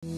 Na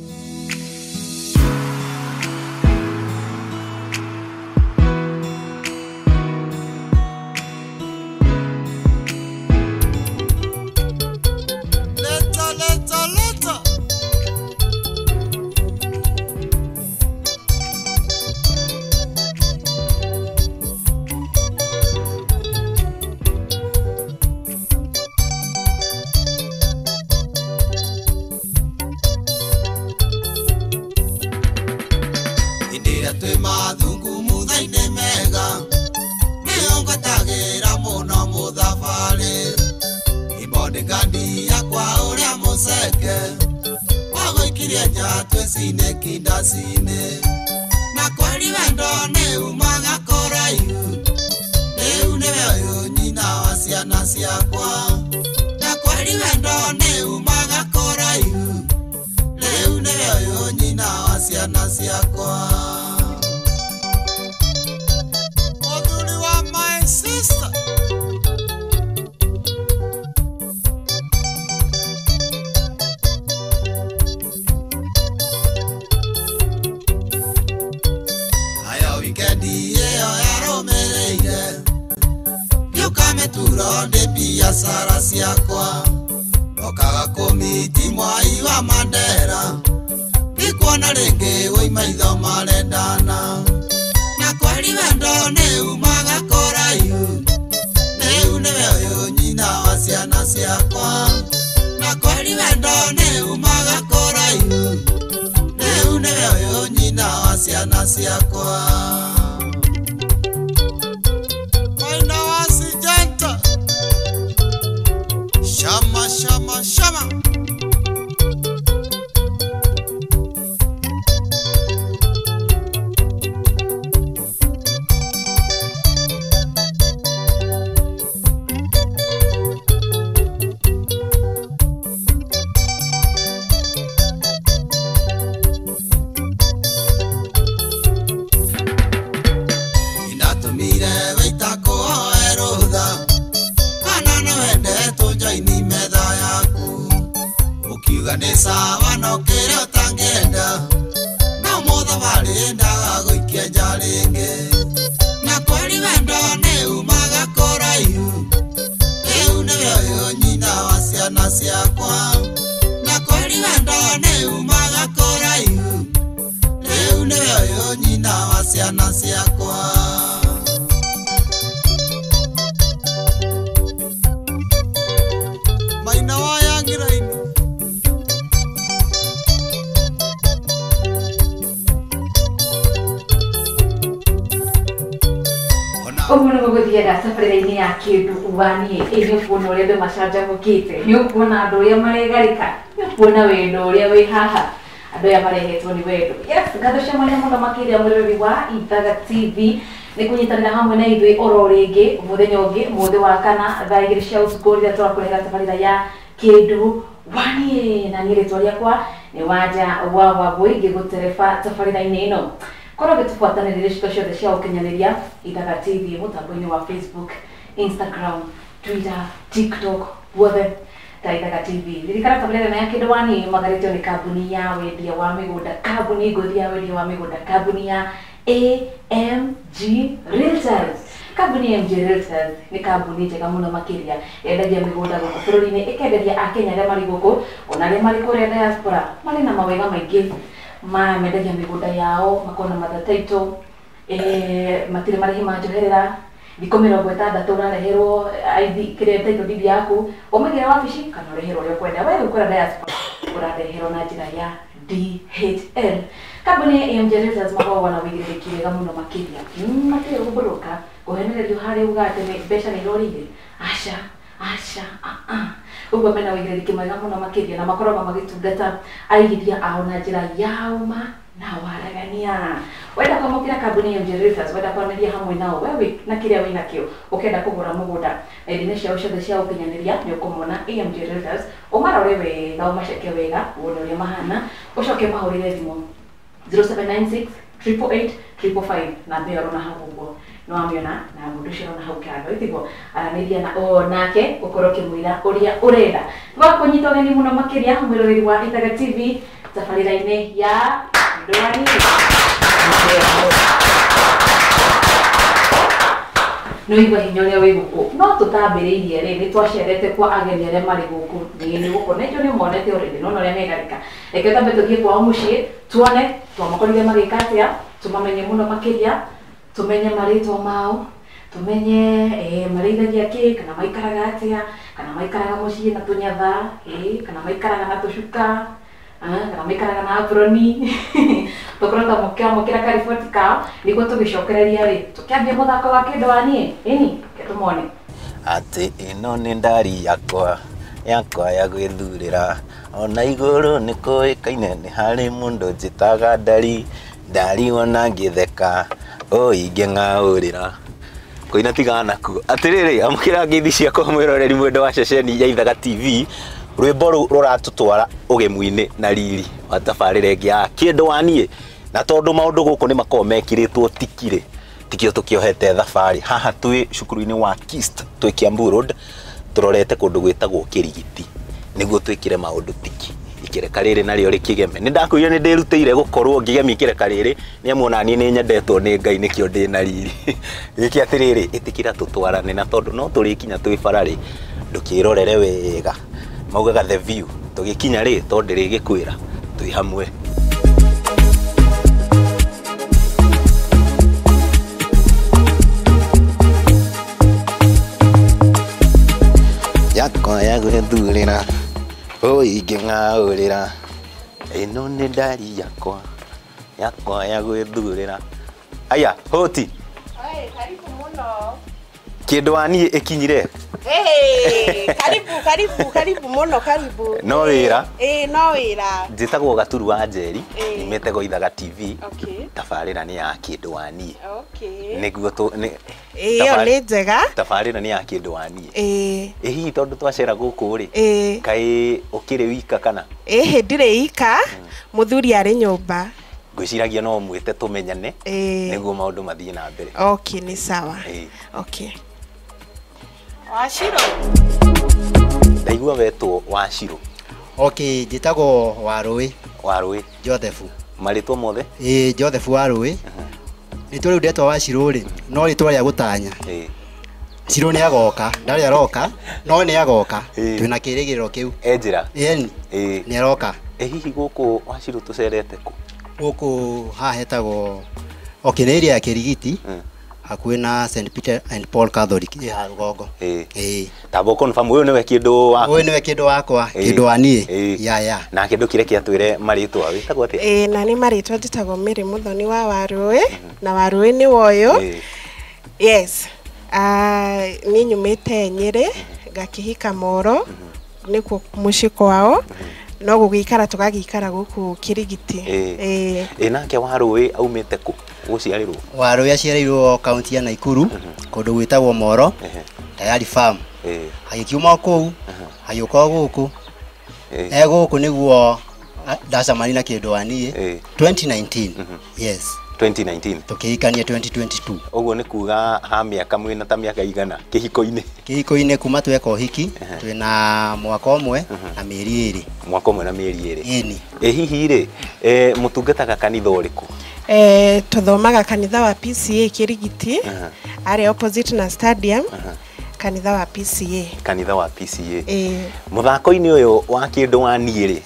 kweli wendo ni umaga koraihu Riu ni wewe nyina wa ciana ciakwa Na kweli wendo ni umaga koraihu Riu ni wewe nyina wa ciana ciakwa Muthuri wa my sister Turode biashara ciakwa Okaga kumiti mwai wa Mandera Ndikuona ringi woi maitho marendana Na kweli wendo ni umaga koraihu Riu ni wewe nyina wa ciana ciakwa Na kweli wendo ni umaga koraihu Riu ni wewe nyina wa ciana ciakwa Shama, shama, shama. Inatumire weita kuhoerutha ni metha yaku Ukiuga ni sawa no kire utangenda No motho barendaga guikia nja ringi Na kweli wendo ni umaga koraihu Riu ni wewe nyina wa ciana ciakwa Na kweli wendo ni umaga koraihu Riu ni wewe nyina wa ciana ciakwa Omuno gũgũthiaga sabarĩra-inĩ ya kĩndũ ũbaniĩ nĩ ũkuona ũrĩa andũ macanjamũkĩte nĩ ũkuona andũ ũrĩa maregarĩka nĩ ũkuona wendo ũrĩa wĩ haha andũ aya marehetwo nĩ wendo yes ngathũcemania mũno makĩria mwĩrori wa Ithaga TV nĩ kũnyitanĩra hamwe na ithuĩ oro rĩngĩ mũthenya ũngĩ mũthĩ wa kana thaa 2 cia ũtukũ rĩrĩa tũrakũrehera tabarĩra ya kĩndũ waniĩ na niĩ rĩtwa rĩakwa nĩ Wanja wa Wambui ngĩgũtereba tabarĩra-inĩ ĩno Koro gĩtubuatanĩrĩre ciko ciothe cia ũkinyanĩria Ithaga TV mũtambo-inĩ wa Facebook, Instagram, Twitter, TikTok, wothe ta Ithaga TV. Ririkana tabarĩra ĩno ya kĩndũ waniĩ yumagarĩtio nĩ kambuni ya wendia wa mĩgũnda, kambuni ngũthi ya wendia wa mĩgũnda, kambuni ya AMG Realtors. Kambuni ya AMG Realtors nĩ kambuni njega mũno makĩria yendagia mĩgũnda gũkũ bũrũri-inĩ ĩkenderia Akenya arĩa marĩ gũkũ ona arĩa marĩ kũrĩa diaspora marĩ na mawega maingĩ mendagia mĩgũnda yao makona mathataito matirĩ marĩhi ma njoherera thikũ 60 ũrareherwo ID kĩrĩa title deed yaku ũmĩgĩra wabici kana ũreherwo ũrĩa ũkwenda wewe ũkũra diaspora ũrareherwo na njĩra ya DHL. Kambuni ya AMG Realtors makoragwo na wĩigĩrĩrĩki wega mũno makĩria matirĩ gũmbũrũka kũhenererio harĩa uga atĩ mbeca nĩ irorire aca Uguo mena wĩigĩrĩrĩki mwega mũno makĩria na makoragwo magĩtungata aigithia ao na njĩra ya uma na waragania. Wenda kwamũkĩra kambuni ya AMG Realtors, wenda kwaranĩria hamwe nao wewe na kĩrĩa wĩ nakĩo ũkenda kũgũra mũgũnda na indo ciao ciothe cia ũkinyanĩria nĩ ũkũmona AMG Realtors ũmarore wega ũmaceke wega wone ũrĩa mahana ũcoke mahũrĩre thimũ 0796 888 555 na mbeo na hau ũguo no amiona na mũndũ ũcio na hau kando itigo aranĩria na nake ũkorwo kĩmwĩra ũrĩa ũrenda. Twakũnyita ũgeni mũno makĩria mwĩroreri wa Ithaga TV tabarĩra-inĩ ya Ndwani. No igua hinya ũrĩa wĩ gũkũ, no tũtambĩrĩirie rĩ, nĩ twacerete kwa ageni arĩa marĩ gũkũ nĩ gũkũ, na icio nĩ monete already, no ũrĩa megarĩka. Reke tambe tũthiĩ kwao mũciĩ tuone twamakorire magĩka atĩa, tũmamenye mũno makĩria, tũmenye marĩtwa mao, tũmenye marĩithagia kĩ, kana maikaraga atĩa, kana maikaraga mũciĩ na tũnyatha, kana maikaraga na tũcuka, kana maikaraga na aproni. Tũkorwo twamũkĩra kariboti kao nĩguo tũgĩcokereria rĩ, tũkĩambia mũthako wa Kĩndwani ĩni tũmone. Atĩ ĩno nĩ ndari yakwa ya gwĩthurĩra, ona igũrũ nĩ kũĩkaine nĩ harĩ mũndũ njĩtaga ndari wona ngĩtheka ingĩng'aũrĩra. Kũina tigana nakuo. Atĩrĩrĩ, amũkĩra ngeithi ciakwa mwĩroreri mwendo wa ceceni ya Ithaga TV, rwĩmbo rũratũtwara ũgemu-inĩ na riri wa tabarĩra ĩngĩ ya Kĩndwani. Na tondũ maũndũ gũkũ nĩ makoragwo mekĩrĩtwo tiki tikio tũkĩohete thabarĩ haha twĩ cukuru-inĩ wa KIST twĩ Kiambu Road, tũrorete kũndũ gwĩtagwo Kĩrigiti nĩguo twĩkĩre maũndũ tiki. Ikereka rĩrĩ narĩo rĩkĩgeme. Nĩ ndakwĩire nĩ ndĩrutĩire gũkorwo ngĩgemia ikereka rĩrĩ, nĩ amu ona niĩ nĩ nyendetwo nĩ Ngai nĩkĩo ndĩ na riri. Gĩkĩ atĩrĩrĩ, ĩtĩkĩra tũtwarane, na tondũ no tũrĩkinya twĩ bara rĩ, ndũkĩrorere wega. Maugaga the view, tũgĩkinya rĩ, tondũ ndĩrĩgĩkwĩra twĩ hamwe. Yakwa ya gwĩthurĩra ingĩng'aũrĩra, ĩno nĩ ndari yakwa ya gwĩthurĩra. Aya, hoti Karibu muno. Kĩndwani ĩkinyire. Karibu muno, karibu. No wĩra? No wĩra. Njĩtagwo Gaturu wa Njeri, nyumĩte gwa Ithaga TV. Okay. Tabarĩra nĩ ya Kĩndwani. Okay. Nĩguo Ĩyo nĩ njega. Tabarĩra nĩ ya Kĩndwani. Hihi tondũ twacera gũkũ rĩ, kaĩ ũkĩrĩ wika kana? Ndirĩ ika, mũthuri arĩ nyũmba. Ngwĩciragia no mwĩte tũmenyane nĩguo maũndũ mathiĩ na mbere. Okay, nĩ sawa. Okay. Wachiro. Ndaigua wetwo Wachiro. Okay, njĩtagwo Warũĩ. Joseph. Marĩtwa mothe? Joseph Warũĩ. Rĩtwa rĩu ndetwo Wachiro rĩ, no rĩtwa rĩa gũtanya. Chiro nĩ agoka, ndarĩ aroka, no nĩ agoka. Twĩna kĩrĩgĩrĩro kĩu. Njĩra. Nĩ aroka. Hihi gũkũ Wachiro tũcerete kũ? Gũkũ haha hetagwo nĩ area ya Kĩrigiti. Hakuhĩ na St Peter and Paul Catholic ya rũgongo. Tabo confirm ũyũ nĩwe kĩndũ wakwa. Ũyũ nĩwe kĩndũ wakwa, Kĩndwani. Ya. Na kĩndũ kĩrĩa kĩatwĩre marĩtwa wĩtagwo atĩa? Na nĩ marĩtwa njĩtagwo Mary Muthoni wa Warũĩ, na Warũĩ nĩ woyũ. Yes. Niĩ nyumĩte Nyĩrĩ, ngakĩhika Moro, nĩkuo mũciĩ kwao. No gũgĩikara tũgagĩikara gũkũ Kĩrigiti. Nake Warũĩ aumĩte kũ? Gũciarĩrwo? Warũĩ aciarĩirwo kaunti ya Naikuru, kũndũ gwĩtagwo Moro, Tayari Farm. Agĩkiuma kũu, agĩũka gũkũ. Gũkũ nĩguo ndacemania na Kĩndwani 2019. Yes. 2019. Tũkĩhikania 2022. Ũguo nĩ kuga ha mĩaka mwĩna ta mĩaka igana kĩhiko-inĩ? Kĩhiko-inĩ kuma tweka ũhiki, twĩna mwaka ũmwe na mĩeri 2. Mwaka ũmwe na mĩeri 2. Hihi rĩ, mũtungataga kanitha ũrĩkũ? Tũthomaga kanitha wa PCA Kĩrigiti, arĩ opposite na stadium. Kanitha wa PCA. Kanitha wa PCA. Mũthako-inĩ ũyũ wa Kĩndwani rĩ,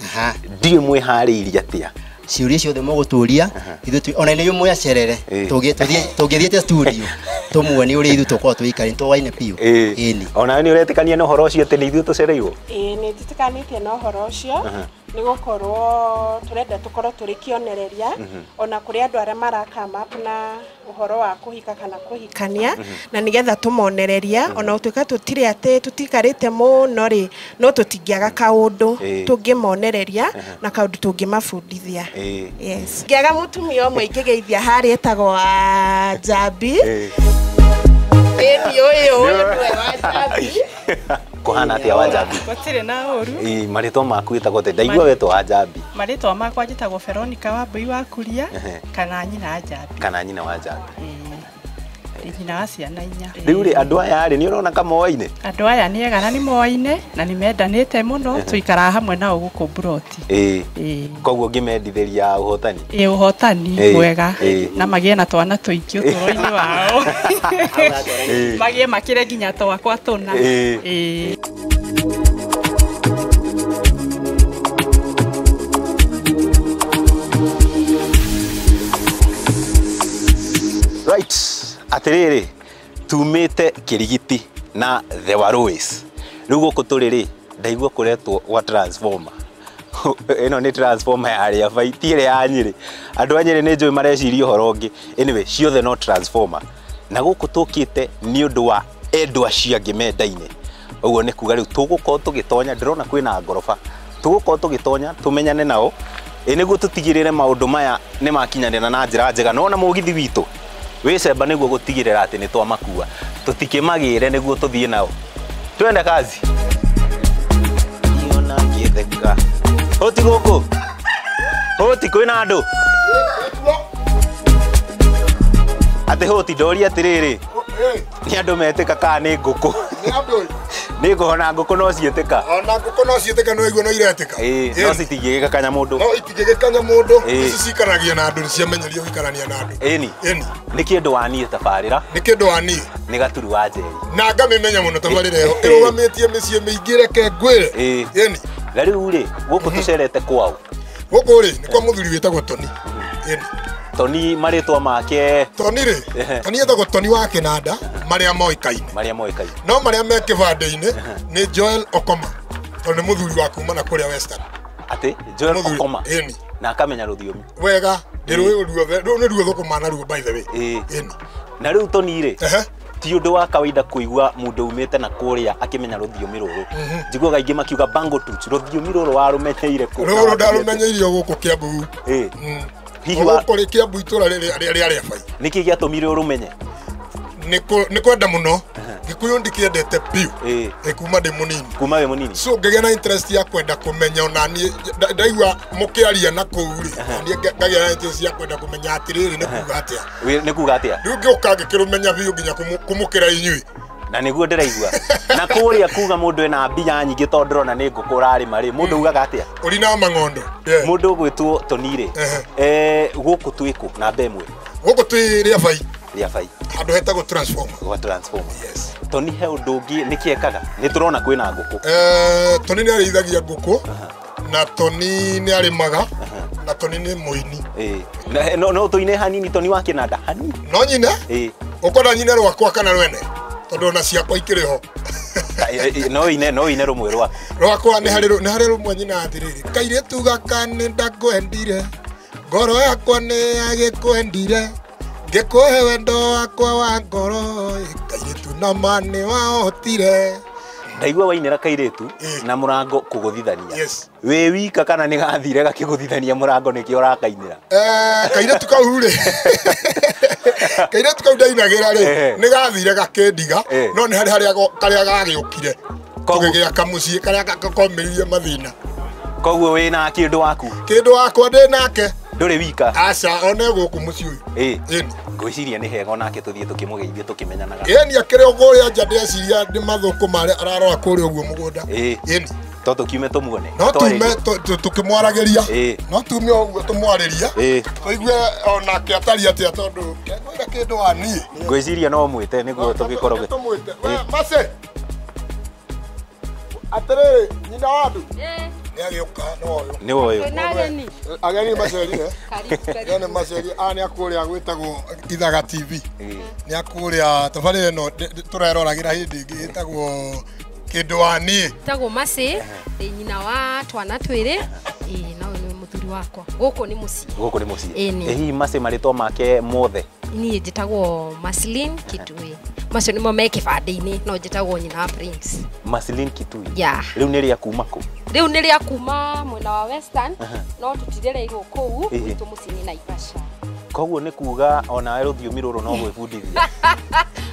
ndiĩ mwĩharĩirie atĩa? Ciũria ciothe mũgũtũria, ithuĩ ona nĩ mwĩ acerere, tũngĩthiĩte studio tũmuonie ũrĩa ithuĩ tũkorwo tũikarĩ tũwaine biũ. Ona nĩ ũretĩkania na ũhoro ũcio atĩ nĩ ithuĩ tũcereirwo? Nĩ njĩtĩkanĩtie na ũhoro ũcio, nĩ gũkorwo tũrenda tũkorwo tũrĩ kĩonereria ona kũrĩ andũ arĩa maraka map na ũhoro wa kũhika kana kũhikania, na nĩgetha tũmonereria ona ũtuĩka tũtirĩ atĩ tũtikarĩte mũno rĩ, no tũtingĩaga kaũndũ tũngĩmonereria na kaũndũ tũngĩmabundithia. Yes. Ngĩaga mũtumia ũmwe ingĩgeithia harĩa etagwo Njambi. Kũhana atĩa wa Njambi? Gũtirĩ na ũru. Marĩtwa maku wĩtagwo atĩa? Ndaigua wetwo wa Njambi. Marĩtwa makwa njĩtagwo Veronica Wambui wa Kuria, kana nyina wa Njambi. Kana nyina wa Njambi. nyina wa ciana 4. Riu ri andu aya ri ni urona kamoine. Andu aya ni ega na ni moine na ni mendanite muno tuikara hamwe nao guku broti. Koguo ngimendithĩria uhotani. Uhotani mwega na magie na twana tuingĩ ũtũro-inĩ wao. Magie makire nginya twakwa tũna. Right, atiriri tumite Kirigiti na The Waruis. Riu guku turi ri ndaigua kuretwo wa transformer. Eno ni transformer ya aria baitire ya Nyeri. Andu a Nyeri ni njui mareciria uhoro ungi. Anyway, ciothe no transformer. Na guku tukite ni undu wa endwa cia ngimendaine. Uguo ni kuga riu tugukorwo tugitonya ndirona kwina ngoroba. Tugukorwo tugitonya tumenyane nao. Niguo tutigirire maundu maya ni makinyanira na njira njega. Nona mugithi witu wicemba niguo gutigirira ati ni twamakua. Tutikimagire niguo tuthie nao. Twende kazi. Niona ngitheka. Hoti guku. Hoti kwina andu. Ate hoti doria atiriri. Ni andu metika ka ni nguku. Ni andu. Ni nguhona nguku no cieteka. Ona nguku no cieteka no igwo no ireteka. No citigige kanya mundu. No itigige kanya mundu. Ici cikaragia na andu ciamenyerio gwikarania na andu. Eni. Ni kindu wani tabarira. Ni kindu wani. Ni gaturu wa njeri. Na ngamimenya muno tabarira yo. Irugametie micie miingire ke ngwire. Eni. Riu ri guku tucerete kwao. Guku ri ni kwa muthuri witagwo Toni. Eni. Toni maritwa make. Toni ri. Toni etagwo Toni wa Kinanda maria moikaine. Maria moikaine. No maria me kibande-ini ni Joel Okoma. Toni muthuri wa kuma na kuria Western. Ati Joel Okoma. Eni. Na akamenya ruthiomi. Wega. Ndiru ruothe. Ni ruothe kumana ruo by the way. Eni. Na riu Toni ri. Ti undu wa kawaida kuigua mundu umite na kuria akimenya ruthiomi ruru. Njiguaga ingi makiuga bango tuch ruthiomi ruru warumenyeire ku. Ruru ndarumenyeire guku Kiambu. Hihi wa kuri Kiambu itura ri aria bai. Niki giatumire urumenye? Ni kwenda muno. Gikuyu ndikiendete piu. Kuma ndi munini. Kuma we munini. So ngegea na interest ya kwenda kumenya ona ni ndaigua mukiaria na kuuri. Ni ngegea na interest ya kwenda kumenya atiriri ni kuga atia. Ni kuga atia. Riu ngioka ngikirumenya biu nginya kumukira inyui. Na niguo ndiraigua. Na kuria kuga mundu ena mbia nyingi to ndrona ni ngukurari mari mundu ugaga atia. Uri na mangondo. Mundu gwitwo Tonire. Guku twiku na bemwe. Guku twi ria bai. Ria bai. Andu hetagwo transformer. Gwa transformer. Yes. Toni he undu ungi nikiekaga. Ni turona kwina nguku. Toni ni arithagia nguku. Na Toni ni arimaga. Na Toni ni muini. No tuine hanini Toni wa Kinanda. Hanini. No nyine? Ukona nyine rwakwa kana rwene. Tondu na ciakwa ikiriho. No ine rumwe rwakwa ni hari rumwe nyina atiriri. Kairetu gaka ni ndakwendire. Ngoro yakwa ni agikwendire. Ngikuhe wendo wakwa wa ngoro. Kairetu na mani wahotire. Ndaigua wainera kairetu na murango kuguthithania. Yes. We wika kana ni gathire gakiguthithania murango nikio rakainira. Kairetu kau ri. Kairetu kau ndainagira ri ni gathire gakendiga no ni haria karia gagiukire. Kugigira kamucie karia gakomiririe mathina. Koguo we na kindu waku. Kindu wakwa ndi nake. Nduri wika. Aca one guku mucie uyu. Ngwiciria ni hego nake tuthie tukimugeithie tukimenyanaga. Ni akire uguria nja ndeciria ndi mathuku mari ararora kuri uguo mugunda. Toto kiume tumuone. No tume tukimwarageria. No tume uguo tumwariria. Tuigue onake atari atia tondu ngwira kindu wani. Ngwiciria no mwite niguo tugikorwo. Mase. Atere nyina wandu. Ni agioka no yo. Ni woyo. Ageni maceri ni maceri ani akuria gwitagwo Ithaga TV. Ni akuria tabari no tureroragira hindi ingi itagwo kindu wani. Itagwo Mase nyina wa twana twiri. Na ni muthuri wakwa. Guku ni mucie. Guku ni mucie. Hihi Mase maritwa make mothe. Ni njitagwo Maslin Kitui. Macio nimo me kibande-ini no njitagwo nyina Prince. Maslin Kitui. Riu ni ria kuma ku. Riu ni ria kuma mwena wa Western no tutirereirwo kuu gwitu mucini Naivasha. Koguo ni kuga ona ruthiomi ruru no gwibundithia.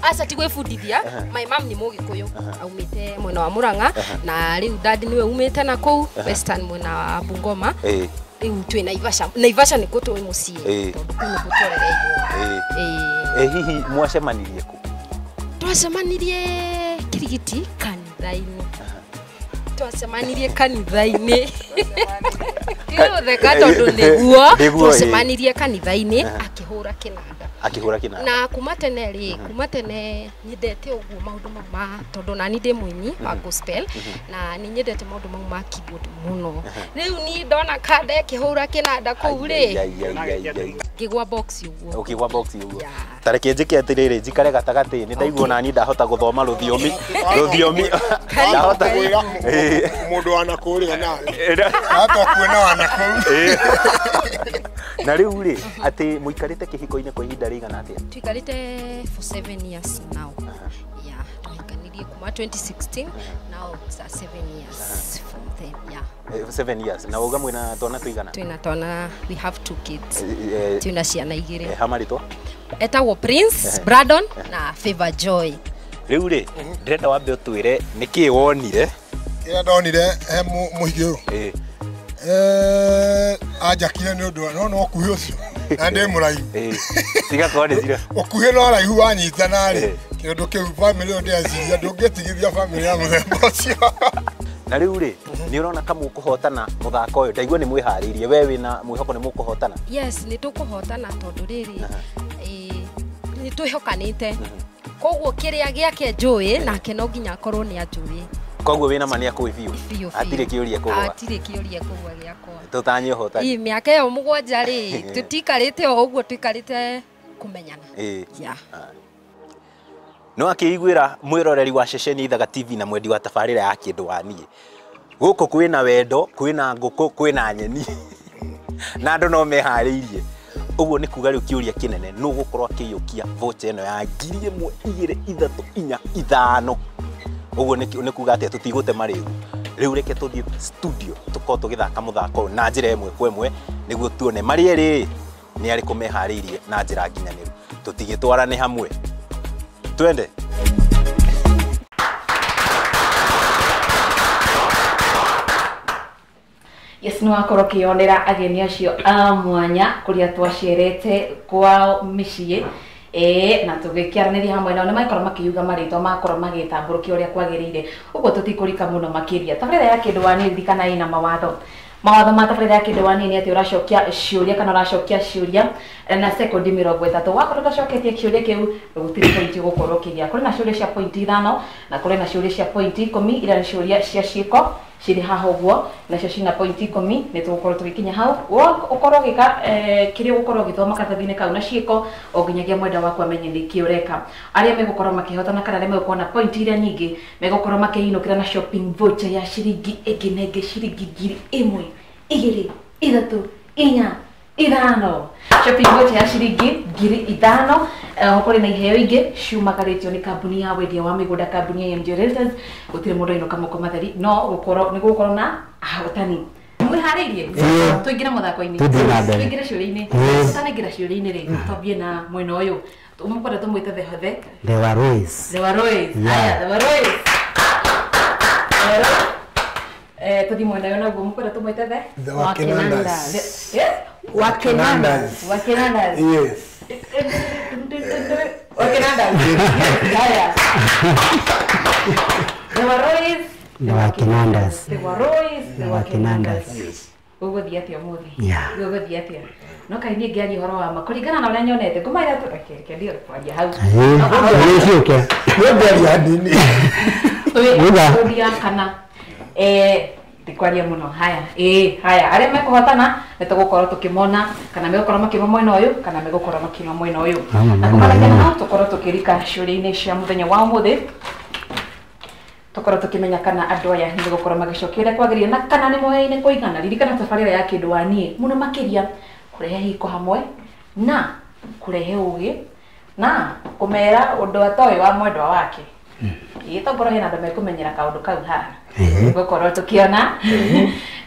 Aca ti gwibundithia. My mom ni Mugikuyu aumite mwena wa Murang'a na riu dad niwe umite na kuu Western mwena wa Bungoma. riu twi Naivasha nikuo twi mucii tondu kuu nikuo twerereirwo hihi mwacemanirie ku? Twacemanirie Kirigiti kanitha-ini. Twacemanirie kanitha-ini. Theka tondu niguo twacemanirie kanitha-ini akihura kinanda. Na kuma tene nyendete uguo maundu ma tondu nani ndi muini wa gospel na ni nyendete maundu ma keyboard muno. Riu ni ndona kanda akihura kinanda kuu ri ngigwa box uguo. Ukigwa box uguo. Tareke njike atiriri njikare gatagati ni ndaigua nani ndahota guthoma rũthiomi ndahota kwira mundu wana kuria nawe hata kuona wana kuu. Na riu ri ati muikarite kihiko-ini kwa ihinda rigana atia? Tuikarite for 7 years now. Yeah, tuikarite kuma 2016 now it's 7 years from then. Yeah. 7 years. Na uga mwina twana tuigana? Twina twana, we have 2 kids. Twina ciana igiri. Hamaritwa? Etagwo Prince Brandon na Favor Joy. Riu ri ndirenda wambe utwire niki wonire? Kira ndonire muhigi uyu ajakire ni undu no kuhi ucio na ndi muraihu tiga kone zira ukuhi no raihu wanyitana ri kindu kiu family ndi aciria ndungitigithia family ya muthemba ucio. Na riu ri ni urona kama ukuhotana muthako uyu ndaigua ni mwihariirie we wina mwihoko ni mukuhotana? Yes, ni tukuhotana tondu riri ni twihokanite koguo kiria giake njui nake no nginya akorwo ni ajui. Koguo wina mania kwi biu atire kiuria kugwa giakwa tutanye hotani miaka yo mugwanja ri tutikarite o uguo tuikarite kumenyana. No akiiguira mwiroreri wa ceceni Ithaga TV na mwendi wa tabarira ya kindu wanie guku kwina wendo kwina nguku kwina nyeni na andu no mehariirie uguo ni kuga riu kiuria kinene no gukorwo akiyukia vote eno ya 1,2,3,4,5 uguo ni kuga atia tutigute mariu riu reke tuthie studio tukorwo tugithaka muthako na njira imwe kwa imwe niguo tuone mari eri ni ari kumehariirie na njira nginyaniru tutigitwarane hamwe twende. Yes, no akorwo kionera ageni acio a mwanya kuria twacerete kwa miciĩ na tugikiaraniria hamwe nao ni maikorwo makiuga maritwa makorwo magitamburukia uria kwagirire uguo tutikurika muno makiria tabarira ya kindu wani ndikana ina mawatho ma tabarira ya kindu wani ni ati uracokia ciuria kana uracokia ciuria na sekondi 30 wakorwo utacoketie kiuria kiu gutiri point gukorwo kiria kuri na ciuria cia point 5 na kuri na ciuria cia point 10 ira ni ciuria cia ciiko ciri haha uguo nacio cina point 10 ni tugukorwo tugikinya hau ukorwo gika kiria gukorwo githoma katathine kau na ciiko o nginyagia mwenda wakwa amenye ni kiureka aria megukorwo makihotana kana aria megukorwo na point iria nyingi megukorwo makiinukira na shopping voucher ya ciringi nenge ciringi 1 2 3 4 5 shopping voucher ya ciringi 5,000 okore na iheo ingi ciumagaritio ni kambuni ya wendia wa migunda kambuni ya MJ Realtors gutire mundu ino kamoko matheri no gukorwo ni gukorwo na ahotani mwihariirie tuingira muthako-ini tuingira ciuria-ini tutanengira ciuria-ini ri twambie na mwena uyu umukwenda tumwite the Warois tuthi mwena uyu naguo mukwenda tumwite the Wakenandas. Wakenandas. Yes. Wakenandas. Haya. The Wakenandas. Yes. Uguthia atia muthi. Uguthia atia. No kai ni ngiari horo wa makuringana na uria nyonete kumaira tu reke ndio kwaria hau. Nĩciũke. Nĩ ngiari hanini. Uguthia kana tikwaria muno haya haya aria mekuhotana nitugukorwo tukimona kana megukorwo makima mwena uyu kana megukorwo makima mwena uyu na kumarekana tukorwo tukirika ciuria-ini cia muthenya wa umuthi tukorwo tukimenya kana andu aya ni gukorwo magicokia kwagirire na kana ni moyaine kuigana ririkana tabarira ya kindu wanie muno makiria kurehe hiko hamwe na kurehe ugi na kumera undu atoy wa mwendwa wake itongoro hena andu mekumenyera kaundu kau haha gukorwo tukiona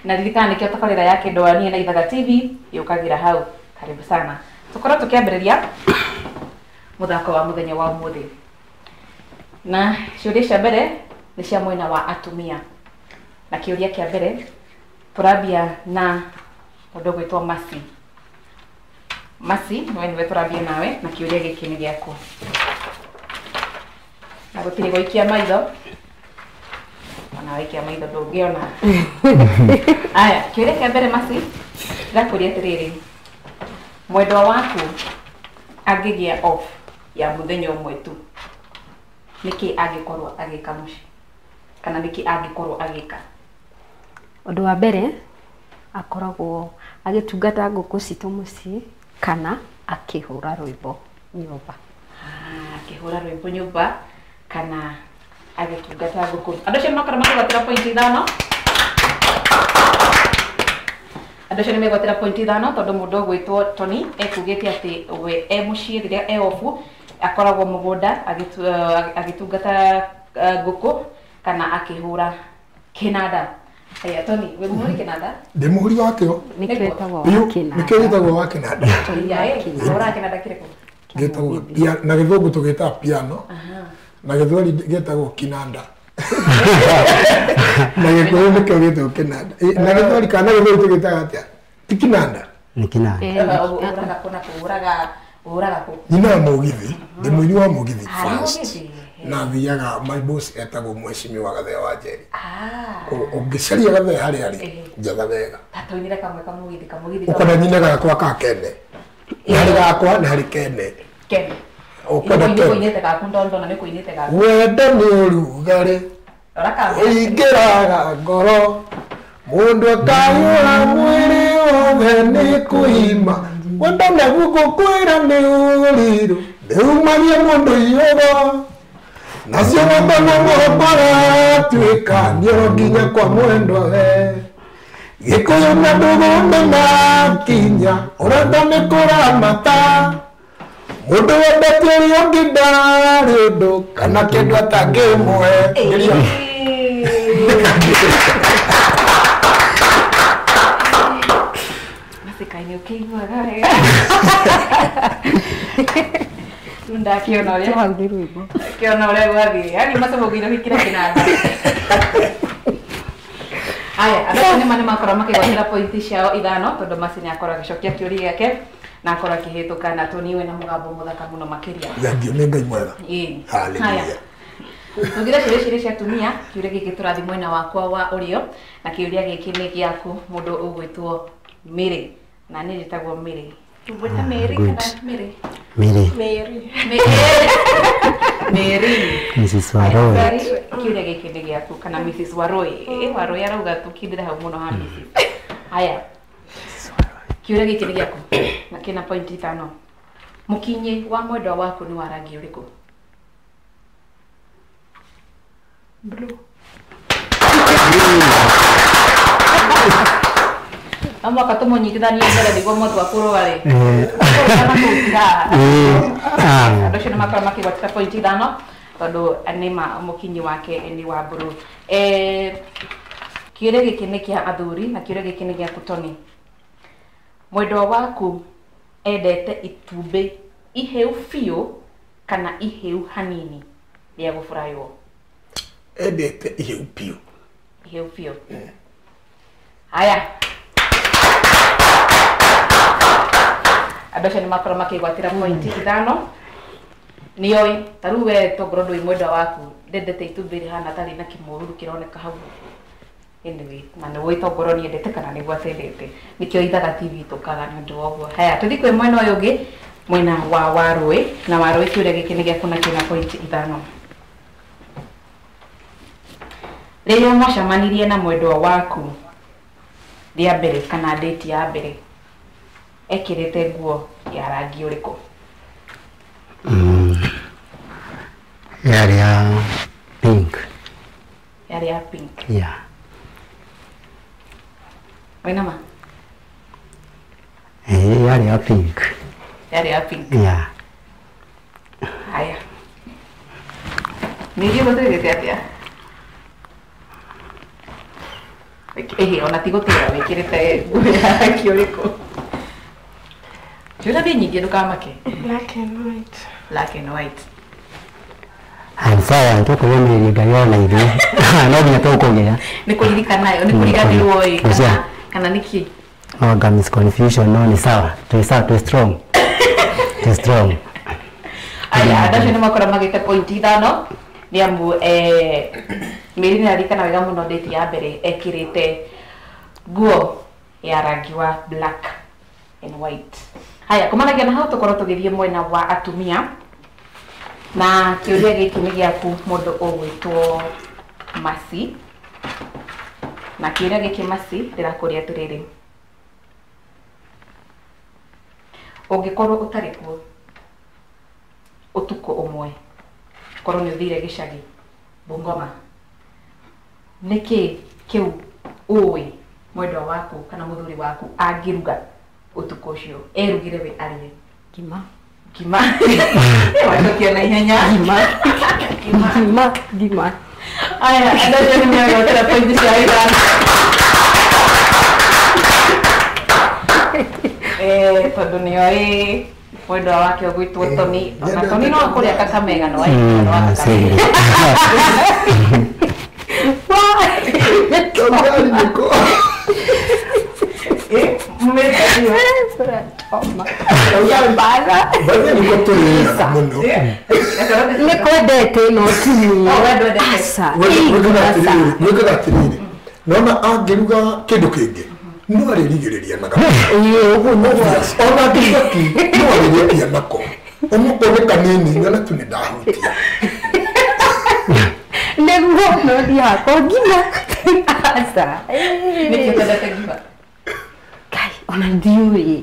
na ririkana nikio tabarira ya kindu wanie na Ithaga TV yukagira hau karibu sana tukorwo tukiambiriria muthako wa muthenya wa umuthi na ciuria cia mbere ni cia mwena wa atumia na kiuria kia mbere turambia na Mundu gwitwo Masi. Masi, niwe tũrathiĩ nawe na kĩũria gĩkĩ nĩ gĩaku. Na gũtirĩ gũikia maitho. Ona waikia maitho ndũngĩona. Aya, kĩũria kĩa mbere Masi, ndakũria atĩrĩrĩ. Mwendwa waku angĩgĩa off ya mũthenya ũmwe tu. Nĩkĩ angĩkorwo agĩka mũciĩ? Kana nĩkĩ angĩkorwo agĩka? Ũndũ wa mbere akoragwo agĩtungata ngũkũ citũ mũciĩ kana akĩhũra rwĩmbo nyũmba. Akĩhũra rwĩmbo nyũmba kana agĩtungata ngũkũ. Andũ acio makora makĩgwatĩra pointi 5. Andũ acio nĩmegwatĩra pointi 5 tondũ mũndũ ũgwĩtwo Tony ekugĩte atĩ we mũciĩ rĩrĩa off akoragwo mũgũnda agĩtungata ngũkũ kana akĩhũra kĩnanda. Aya Tony, we muhuri kinanda? Ndi muhuri wakio. Niketagwo kinanda. Niketagwo wa kinanda. Hũra kinanda kiriko. Getagwo na gĩthũngũ tũgĩta piano. Na gĩthweri getagwo kinanda. Na gĩkũyũ nĩkĩo gĩtagwo kinanda. Na gĩthweri kana gĩthweri tũgĩtaga atĩa? Ti kinanda. Ni kinanda. Ũraga kũ? Nyina mũgithi, ndi mũini wa mũgithi first. Na thiaga my boss etagwo Mheshimiwa Gathea wa Njeri. Ũngĩcaria Gathea harĩa arĩ njaga wega. Tatoinire kamwe kamugithi. Ũkona nyina gakwa ka Kene. Harĩ gakwa na harĩ Kene. Kene. Ũkona Kene. Nĩkũinĩte gaku ndona nĩkũinĩte gaku. Wenda nĩ ũrugarĩ. Ũingĩraga ngoro. Mũndũ akahũra mwĩrĩ wothe nĩ kũhima. Wenda naguo gũkwĩra nĩ ũrirũ. Ndĩumagia mũndũ iyũgo. Nacio ng'ombe mũhũmbara tuĩka nioro nginya kwa mwendwa we. Gĩkũyũ na ndũgũ na kinya ũrenda nĩ kũramata. Mũndũ wendete ũrĩa ũngĩ ndarĩ ũndũ kana kĩndũ atangĩmũhe. Masikaini ũkĩiguaga wega. Ndakiona ũrĩa hau rwĩmbo. Kiona ũrĩa gwathiĩ. Yaani macabũkĩire wĩkĩre kĩnanda. Aya, andũ nĩ makorwo makĩgwatĩra pointi ciao 5 tondũ Masi nĩ akorwo agĩcokia kĩũria gĩake na akorwo akĩhĩtũka na Tony we na mũgambo mũthaka mũno makĩria. Thengio nĩ Ngai mwega. Hallelujah. Tũgire ciũria ciria cia atumia, kĩũria gĩkĩ tũrathi mwena wakwa wa ũrĩo na kĩũria gĩkĩ nĩ gĩaku mũndũ ũgwĩtwo Mary na nĩ njĩtagwo Mary. Tũgwĩta Mary kana Mary? Mary. Mary. Mrs. Waroi. Kĩũria gĩkĩ nĩ gĩaku kana Mrs. Waroi. Waroi arauga tũkindĩre hau mũno ha Mrs. Aya. Kĩũria gĩkĩ nĩ gĩaku na kĩna pointi 5. Mũkinyĩ wa mwendwa waku nĩ wa rangi ũrĩkũ? Blue. Amo akatũmũnyitithanie mbere nĩguo mũndũ akũrũare. Andũ acio nĩ makorwo makĩgwatĩra pointi 5 tondũ nĩma mũkinyi wake nĩ wa blue. Kĩũria gĩkĩ nĩ kĩa athuri na kĩũria gĩkĩ nĩ gĩaku Tony. Mwendwa waku endete itumbĩ ihĩu biũ kana ihĩu hanini rĩa gũburaywo? Endete ihĩu biũ. Ihĩu biũ. Haya. Andũ acio nĩ makorwo makĩgwatĩra pointi 5. Nĩoĩ ta rĩu we tongoro ndũĩ mwendwa waku ndendete itumbĩ rĩhana tarĩ na kĩmũruru kĩroneka hau. Anyway, na nĩ wĩ tongoro nĩendete kana nĩguo atendete. Nĩkĩo ithaga TV tũkaga nĩ ũndũ wa ũguo. Haya, tũthiĩ kwĩ mwena ũyũ ũngĩ, mwena wa Warũĩ, na Warũĩ kĩũria gĩkĩ nĩ gĩaku na kĩna pointi 5. Rĩrĩa mwacemanirie na mwendwa waku rĩa mbere kana date ya mbere ekĩrĩte nguo ya rangi ũrĩkũ? Yarĩ ya pink. Yarĩ ya pink. Yeah. Wĩna ma? Yarĩ ya pink. Yarĩ ya pink. Yeah. Haya. Nĩguo gũtũrĩte atĩa? Ona ti gũtĩra wĩkĩrĩte nguo ya rangi ũrĩkũ? Ciũria nyingĩ ndũkamake. Black and white. Black and white. Sawa, tũkũgĩa mĩri ngayona ithuĩ. No nginya tũkũgĩa. Nĩ kũririkana nayo, nĩ kũriganĩrwo ĩ kana nĩkĩ? Waga misconfusion no ni sawa. Tu strong. Tu strong. Aya, adacio nä makora magä point ithano nä amu mä nä arikana wega må no ndäti ya mbere ekä rä te nguo ya rangi wa black and white. Haya, kumanagia na hau tå korwo tå gä thiä mwena wa atumia na kä å ria gä kä nä gä aku må ndå å gwä two Masi na kä å ria gä kä Masi ndä rakå ria atä rä rä å ngä korwo å tarä kuo utuko umwe korwo nä å thire gä cagi Bungoma nä kiu uwi mwendwa waku kana må thuri waku angä ruga utuko å cio erugire we arie Ngima. ngima watokia na ihenya Ngima. aya ndaje nä mä agotera pointi cia ithano tondå nä oä mwendwa wake å gwä Toni ona Toni no akå rä a Kakamega no Nä kwendete no gwikaga atiriri nona angĩruga kĩndũ kĩngĩ no arĩrigĩrĩria na ona kĩbaki no arĩrĩria nako ũmũkone kanini ngana tu nĩ ndahutia nĩguo no ndiako ngima asa nä kä tendete ngima Kai, ona ndiũĩ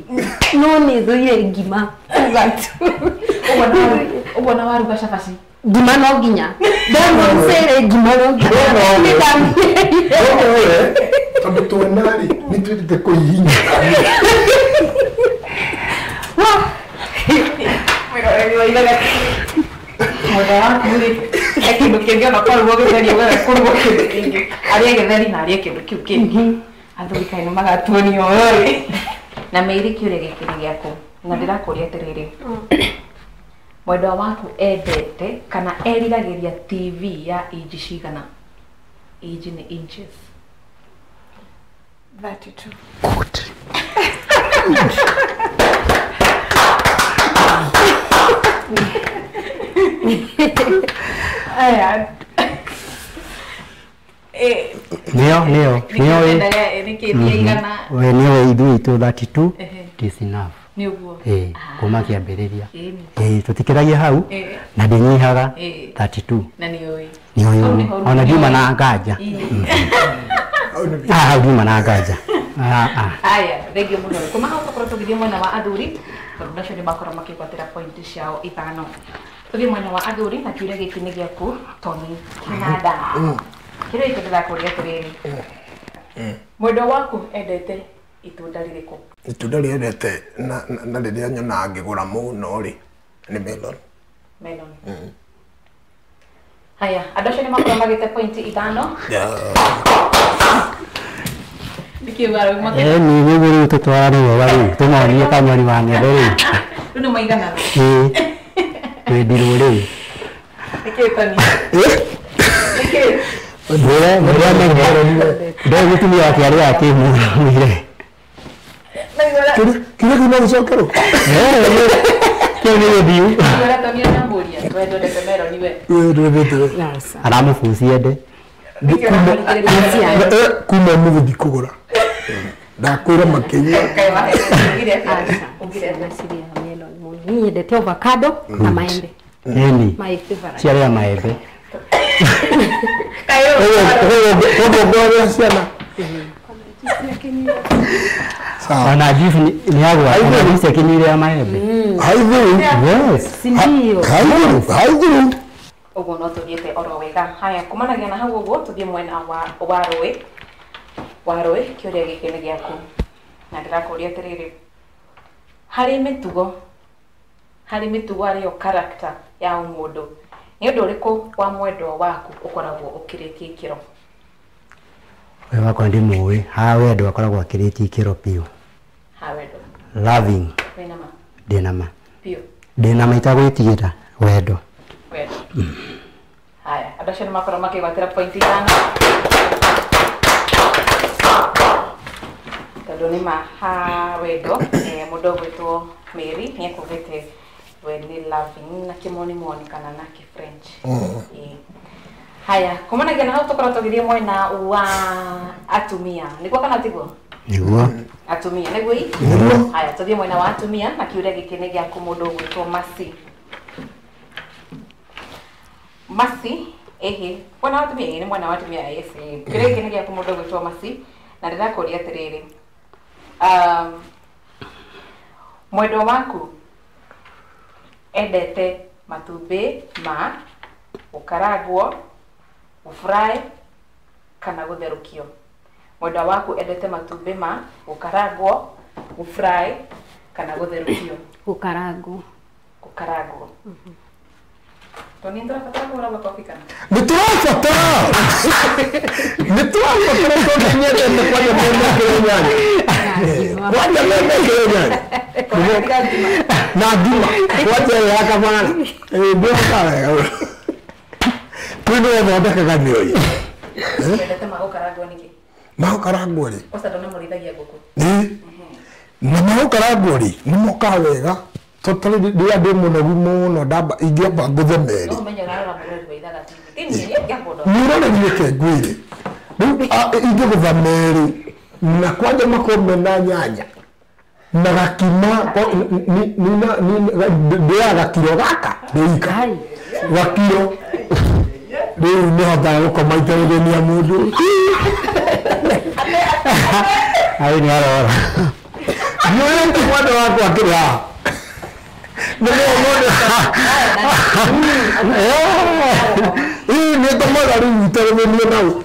no nĩ thũire ngima uga tu ũguo na waruga cabaci ngima no nginya ndamũcere ngima no nginya tondũ twenarĩ nĩ twĩrĩte kũhihinya mwendwa waku rä kä ndå kä ngä ona kwarugwo gä theri å kårugwo kä ndå kä ngä arä gä theri na arä kä ndå kä u kä ngä athurikaä nä magatuonio rä na mä irä kä å rä a gä kä nä gä akå na ndä rakå ria atä rä rä mwendwa waku endete kana eriragä ria TV ya inji cigana inji nä inches 32 aya Nio nä kä thia igana we nio ithuĩ itũ 32 is enough nä å guo kuma kĩambĩrĩria tũtikĩragia hau na ndĩnyihaga 32 na nä å nĩoyũ ona ndiuma na nganja hau ndiuma na nganja aya thengio må no kå maha tå korwo tå gä thiä mwena wa athuri tondå ndacio nä makorwo makä gwatä ra pointi ciao ithano tå thiä mwena wa athuri na kä å ria gä kä nä gä aku Toni Kinanda kä rä a itå ndä rakå ria atä rä rä mwendwa waku endete itunda rä rä kå itunda rĩendete na rĩrĩa nyonaga ngĩgũra mũno rĩ nĩ melon haya andå acio nä makorwo magä te pointi ithano nĩguo rĩu tũtwarane wega rĩu tũmonie kanyoni wa ng'endo rĩu rĩu nĩ maigana twendirwo rĩu ndĩ mũtumia wake arĩ akĩmwĩre kĩrĩa kĩu no gĩcokerwo kĩu nĩ gĩthiu aramũbucia nde kuma mũgũthi kũgũra ndakwĩra makĩnyua niĩ nyendete avocado na maembe eni ciarĩa maembe ũguo ciana ona juice nĩ agwa juice ĩkinyuire ya maembe haithuru ũguo no tũthiĩte oro wega haya kumanagia na hau ũguo tũthiĩ mwena wa rũĩ kä å ria gä kä nä gä aku na ndä rakå ria atä rä rä harä mä tugo arä o character ya å må ndå nä å ndå å rä kå wa mwendwa waku å koragwo å kä rä tie kä ro we wakwa ndĩ mũĩ ha wendo akoragwo akĩrĩtie ikĩro biũ loving ndĩnama ndĩnama itagwĩtigĩra wendo haya andå acio nä makorwo makä gwatä ra pointi ithano tondu ni maha wendo mundu gwitwo Mary ni ekugite we ni loving na kimoni moni kana na ki French. Haya, kumanagia na hau tukorwo tugithie mwena wa atumia. Niguo kana tiguo? Niguo. Atumia, niguo i? Haya, tuthie mwena wa atumia na kiuria giki ni gia mundu gwitwo Masi. Masi, mwena wa atumia ni mwena wa atumia kiuria giki ni gia mundu gwitwo Masi na ndirakuria atiriri. Mwendwa waku endete matumbi ma ukaragwo, ufry kana gutherukio. Mwendwa waku endete matumbi ma ukaragwo, ufry kana gutherukio. Gukaragwo. Toni ndirabatara kura makofi kana. Niturabatara kumenyete ndakwaje nyanya. Kwaje nyanya. Na dima kwaje yaka bana. Ndio kale. Tuno ndaka gani oye. Endete ma ukaragwo niki? Ma ukaragwo ri. Osa ndo murithagia nguku. Na ma ukaragwo ri ni moka wega. Totally dia de muno ndamba ingiamba nguthe Meri. No menya rara muri beithaga TV. Tini ya bodo. Nirona nyeke gwire. Ingigutha Meri na kwaje makome na nyanya. Na gakima ndia gakiro gaka. Ndika. Gakiro. Riu ni hota gukoma iterithania mundu. Ai ni arora. Nyoe kwado wako akira. Ni tomoga riu iterithania nau.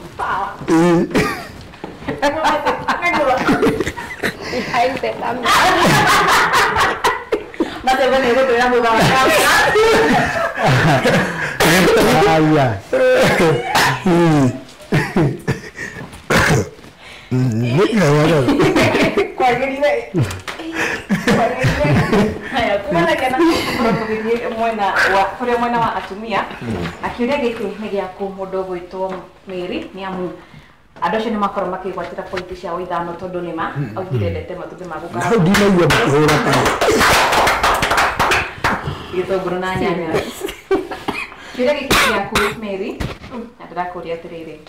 Mate vene goto ya muda. Aya. Kwa gile. Haya, kumana kana kurotugirie mwena wa atumia. Akiuria giki ni gia mundu gwitwo Mary ni amu adoshe ni makorwo makigwatira pointi cia ithano tondu nima augire ndete matumbi maguka. Nau ndinaigua makihura kana. Gitunguru na nyanya. Kiuria giki giaku Mary na ndirakuria atiriri.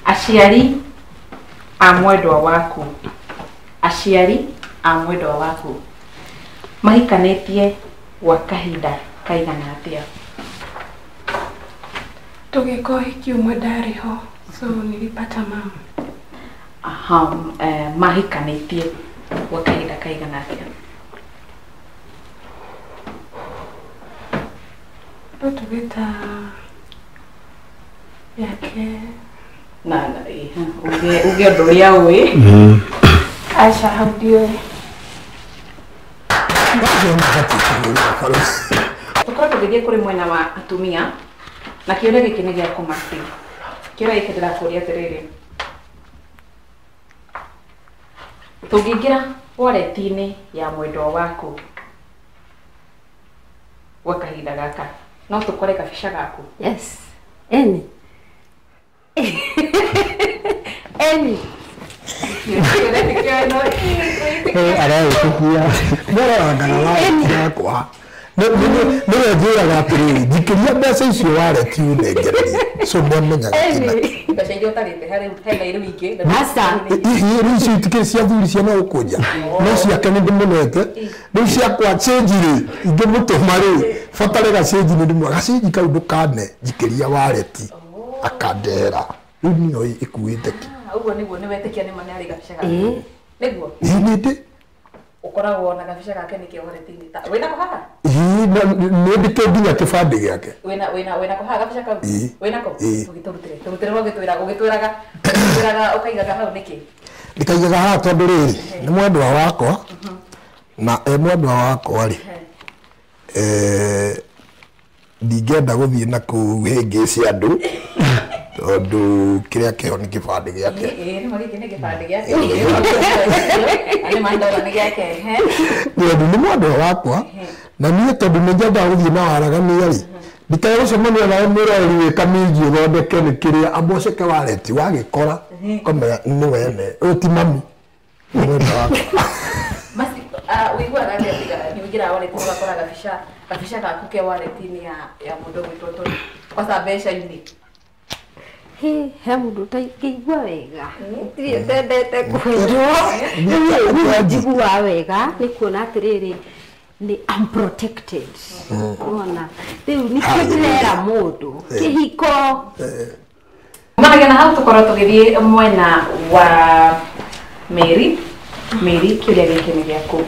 Aciari a mwendwa waku mahikanetie gwa kahinda kaigana atia? Tugiko hiki umwe ndari ho, so nilipata mama. Aha, mahikanetie gwa kahinda kaigana atia? Tugita yake na uge nduria ui Aisha haudiwe. Tukorwo tugithie kuri mwena wa atumia na kiuria giki ni gia Masi. Kiuria giki ndirakuria atiriri. Tungingira wallet-ini ya mwendwa waku gwa kahinda gaka no tukore kabica gaku? Yes. Eni. Araikukia mora ngana yakwa nä njäraga atä rä rä njikä mbeca icio warä tiunengererie so nĩamenyaga rä icio itikä cia thuri ciana gå kå nja no ciake nä ndä må nete rä u ciakwa cenji rä ingä må tå ma rä batare gacenji nä ndä mwe gacenji kau ndå kane njikä ria wareti akandehera rä u nio ä kuä te ki uguo niguo ni wetikia ni mane ari gabica gake niguo nä ndä ukoragwo na gabica gake ni kio wallet-ini ta wina ko haha nä ndä kä nginya kä bandä gä ake wina ko haha gabica kau wina ko tugiturutire ugitwiraga ukaigaga hau niki ndikaigaga haha tondu riri ni mwendwa wakwa na mwendwa wakwa ri ndingenda guthie na kuu hingi cia andu tondu kiria kio ni kibandi giake ni magiki ni kibandi giake ani mandola ni giake ni mwendwa wakwa na niĩ tondu nĩ njenda gũthiĩ na waragania rĩ ndikae gũcemania nawe mũrori wĩ kamĩigi ũthondeke nĩ kĩrĩa amboceke wareti wagĩkora komera nĩ wene ũyũ ti mami Mwendo wakwa. Masi uiguaga atĩa tiga nyingira wallet ũgakora gabisha gaku ke wallet-inĩ ya mũndũ gwitũ kwasa mbeca-inĩ. He mũndũ ũtaingĩigua wega ndirĩ ndendete kwĩrwo njigua wega nĩ kuona atĩrĩrĩ nĩ unprotected ona rĩu nĩkĩo ndĩrera mũndũ kĩhiko managia na hau tũkorwo tũgĩthiĩ mwena wa Mary kĩũria gĩkĩ nĩ gĩaku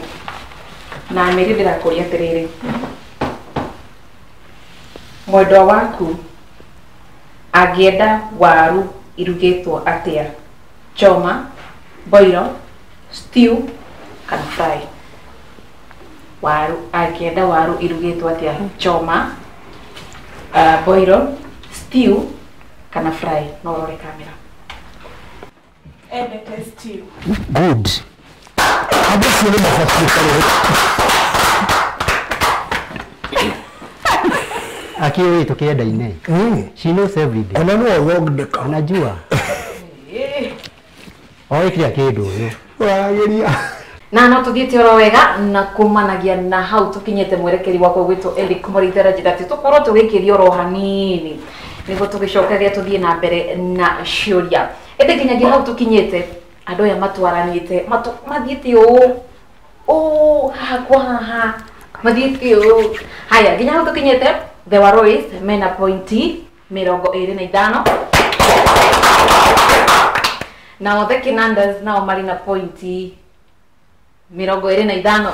na Mary ndĩrakũria atĩrĩrĩ mwendwa waku angĩenda waru irugĩtwo atĩa choma boilo stew kana fry waru angĩenda waru irugĩtwo atĩa choma boilo stew kana fry no ũrore kamera Endete stew. Good. Hadi sio mafuta kale. Akiwa tukienda-inĩ. She knows everything. Ona no wrong the car. Anajua. Oĩ kila kĩndũ ũyũ. Wageria. na no tũthiĩte oro wega na kumanagia na hau tũkinyĩte mwerekeri wakwa gwitũ Eric Mũrĩithera njĩra atĩ tũkorwo tũgĩkĩria oro hanini nĩguo tũgĩcokagia tũthiĩ na mbere na ciũria ĩndĩ nginyagia hau tũkinyĩte andũ aya matwaranĩte mathiĩte ũũ haha kwa haha mathiĩte ũũ haya nginya hau tũkinyĩte the Warois mena pointi 25 nao the Kinandas nao marĩ na pointi 25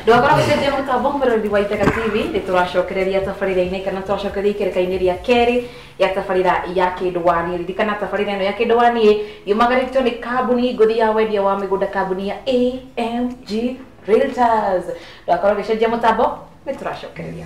Ndwakora gũcenjia mũtambo mũrori wa Ithaka TV nĩ tũracokereria tabarĩra-inĩ kana tũracokereria ikereka-inĩ rĩa kerĩ ya tabarĩra ya Kĩndũ-Waniĩ. Ririkana tabarĩra ĩno ya Kĩndũ-Waniĩ yumagaritwo nĩ kambuni ngũthi ya wendia wa mĩgũnda kambuni ya AMG Realtors. Ndwakora gũcenjia mũtambo nĩ tũracokereria.